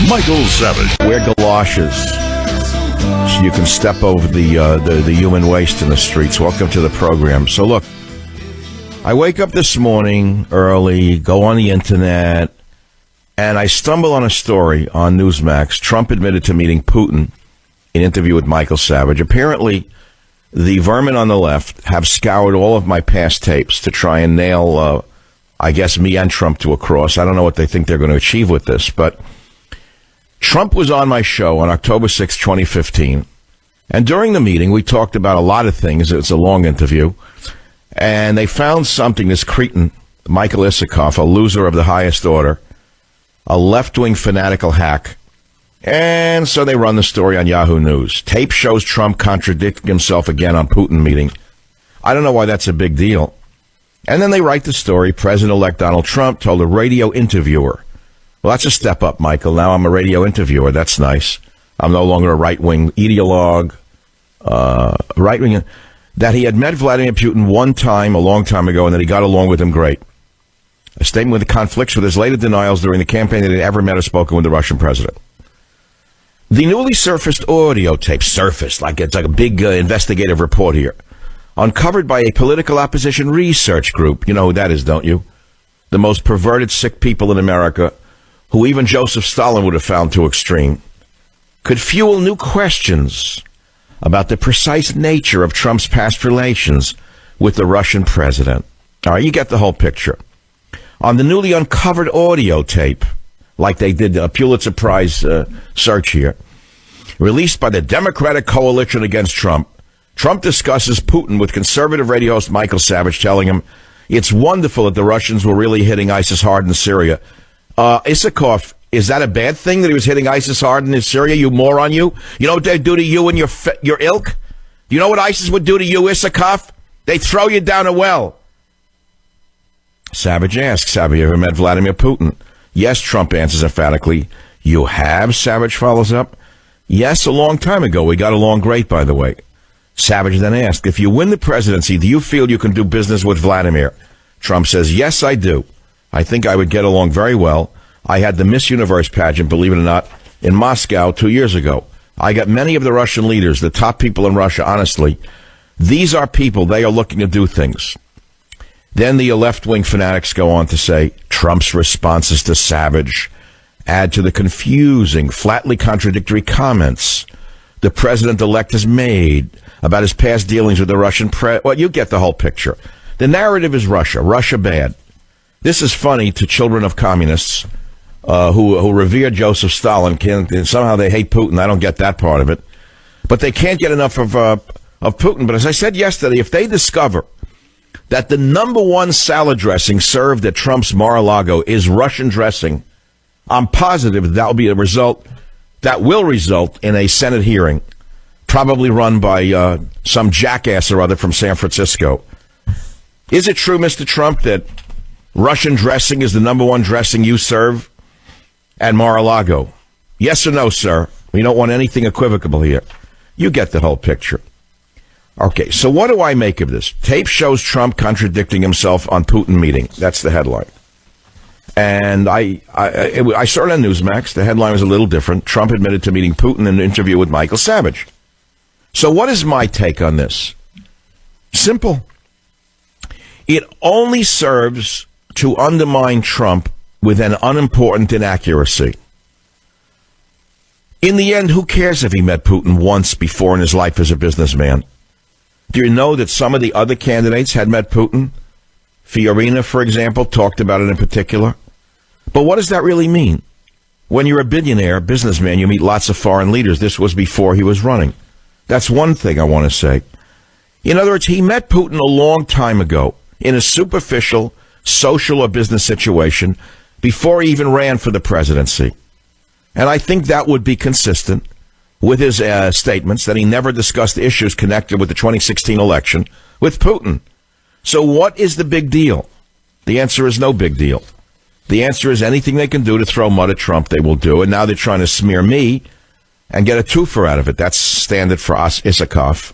Michael Savage. Wear galoshes so you can step over the human waste in the streets. Welcome to the program. So look, I wake up this morning early, go on the internet, and I stumble on a story on Newsmax. Trump admitted to meeting Putin in an interview with Michael Savage. Apparently, the vermin on the left have scoured all of my past tapes to try and nail, I guess, me and Trump to a cross. I don't know what they think they're going to achieve with this, but Trump was on my show on October 6, 2015, and during the meeting, we talked about a lot of things. It's a long interview, and they found something, this cretin, Michael Isikoff, a loser of the highest order, a left-wing fanatical hack, and so they run the story on Yahoo News. Tape shows Trump contradicting himself again on Putin meeting. I don't know why that's a big deal. And then they write the story, President-elect Donald Trump told a radio interviewer, well, that's a step up, Michael. Now I'm a radio interviewer. That's nice. I'm no longer a right-wing ideologue, right-wing, that he had met Vladimir Putin one time a long time ago and that he got along with him great. A statement that conflicts with his later denials during the campaign that he ever met or spoken with the Russian president. The newly surfaced audio tape, like it's like a big investigative report here, uncovered by a political opposition research group. You know who that is, don't you? The most perverted, sick people in America, who even Joseph Stalin would have found too extreme, could fuel new questions about the precise nature of Trump's past relations with the Russian president. All right, you get the whole picture. On the newly uncovered audio tape, like they did a Pulitzer Prize search here, released by the Democratic Coalition Against Trump, Trump discusses Putin with conservative radio host Michael Savage, telling him it's wonderful that the Russians were really hitting ISIS hard in Syria. Isikoff, is that a bad thing that he was hitting ISIS hard in Syria, you moron, you? You know what they do to you and your ilk? Do you know what ISIS would do to you, Isikoff? They throw you down a well. Savage asks, have you ever met Vladimir Putin? Yes, Trump answers emphatically. You have? Savage follows up. Yes, a long time ago. We got along great, by the way. Savage then asked, if you win the presidency, do you feel you can do business with Vladimir? Trump says, yes, I do. I think I would get along very well. I had the Miss Universe pageant, believe it or not, in Moscow 2 years ago. I got many of the Russian leaders, the top people in Russia, honestly. These are people, they are looking to do things. Then the left-wing fanatics go on to say, Trump's responses to Savage add to the confusing, flatly contradictory comments the president-elect has made about his past dealings with the Russian press. Well, you get the whole picture. The narrative is Russia. Russia bad. This is funny to children of communists who revere Joseph Stalin. Somehow they hate Putin. I don't get that part of it. But they can't get enough of Putin. But as I said yesterday, if they discover that the number one salad dressing served at Trump's Mar-a-Lago is Russian dressing, I'm positive that will be a result that will result in a Senate hearing, probably run by some jackass or other from San Francisco. Is it true, Mr. Trump, that Russian dressing is the number one dressing you serve at Mar-a-Lago? Yes or no, sir? We don't want anything equivocal here. You get the whole picture. Okay, so what do I make of this? Tape shows Trump contradicting himself on Putin meeting. That's the headline. And I saw it on Newsmax. The headline was a little different. Trump admitted to meeting Putin in an interview with Michael Savage. So what is my take on this? Simple. It only serves to undermine Trump with an unimportant inaccuracy. In the end, who cares if he met Putin once before in his life as a businessman? Do you know that some of the other candidates had met Putin? Fiorina, for example, talked about it in particular. But what does that really mean? When you're a billionaire, businessman, you meet lots of foreign leaders. This was before he was running. That's one thing I want to say. In other words, he met Putin a long time ago in a superficial social or business situation before he even ran for the presidency. And I think that would be consistent with his statements that he never discussed issues connected with the 2016 election with Putin. So what is the big deal? The answer is no big deal. The answer is anything they can do to throw mud at Trump, they will do. And now they're trying to smear me and get a twofer out of it. That's standard for us, Isikoff,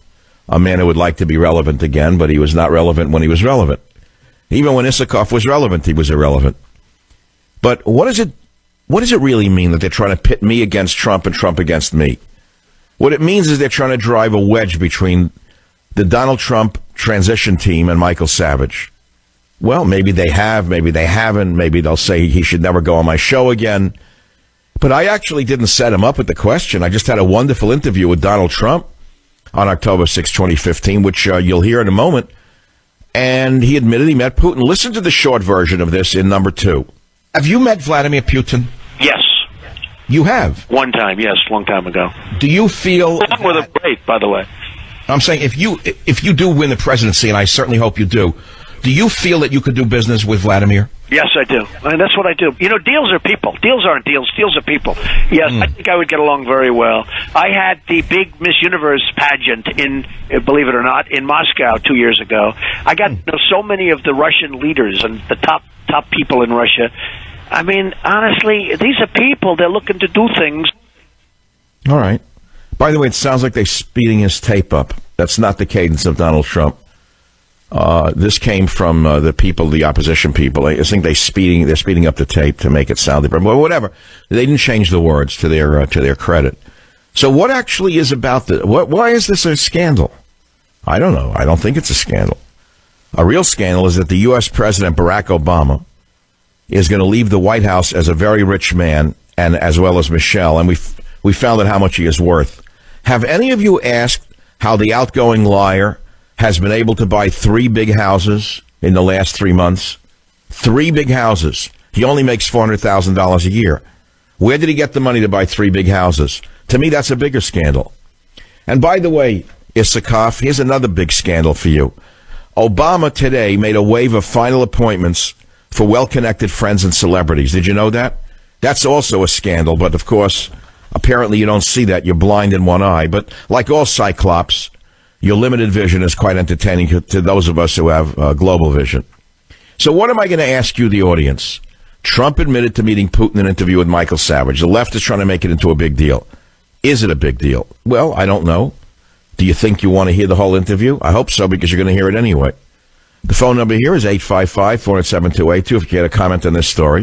a man who would like to be relevant again, but he was not relevant when he was relevant. Even when Isikoff was relevant, he was irrelevant. But what does it what does it really mean that they're trying to pit me against Trump and Trump against me? What it means is they're trying to drive a wedge between the Donald Trump transition team and Michael Savage. Well, maybe they have, maybe they haven't. Maybe they'll say he should never go on my show again. But I actually didn't set him up with the question. I just had a wonderful interview with Donald Trump on October 6, 2015, which you'll hear in a moment. And he admitted he met Putin. Listen to the short version of this in number 2. Have you met Vladimir Putin? Yes. You have? One time, yes, long time ago. Do you feel... Along with a great, by the way. I'm saying if you do win the presidency, and I certainly hope you do you feel that you could do business with Vladimir? Yes, I do. And that's what I do. You know, deals are people. Deals aren't deals. Deals are people. Yes, I think I would get along very well. I had the big Miss Universe pageant in, believe it or not, in Moscow 2 years ago. I got to know so many of the Russian leaders and the top people in Russia. I mean, honestly, these are people. They're looking to do things. All right. By the way, it sounds like they're speeding his tape up. That's not the cadence of Donald Trump. This came from the people, the opposition people. I think they're speeding up the tape to make it sound different. Well, whatever. They didn't change the words to their credit. So what actually is about why is this a scandal? I don't know. I don't think it's a scandal. A real scandal is that the U.S. President Barack Obama is going to leave the White House as a very rich man, and as well as Michelle, and we found out how much he is worth. Have any of you asked how the outgoing liar has been able to buy 3 big houses in the last 3 months? 3 big houses. He only makes $400,000 a year. Where did he get the money to buy 3 big houses? To me, that's a bigger scandal. And by the way, Issakoff, here's another big scandal for you. Obama today made a wave of final appointments for well-connected friends and celebrities. Did you know that? That's also a scandal, but of course, apparently you don't see that. You're blind in one eye. But like all Cyclops, your limited vision is quite entertaining to those of us who have global vision. So what am I going to ask you, the audience? Trump admitted to meeting Putin in an interview with Michael Savage. The left is trying to make it into a big deal. Is it a big deal? Well, I don't know. Do you think you want to hear the whole interview? I hope so, because you're going to hear it anyway. The phone number here is 855-407-282 if you had a comment on this story.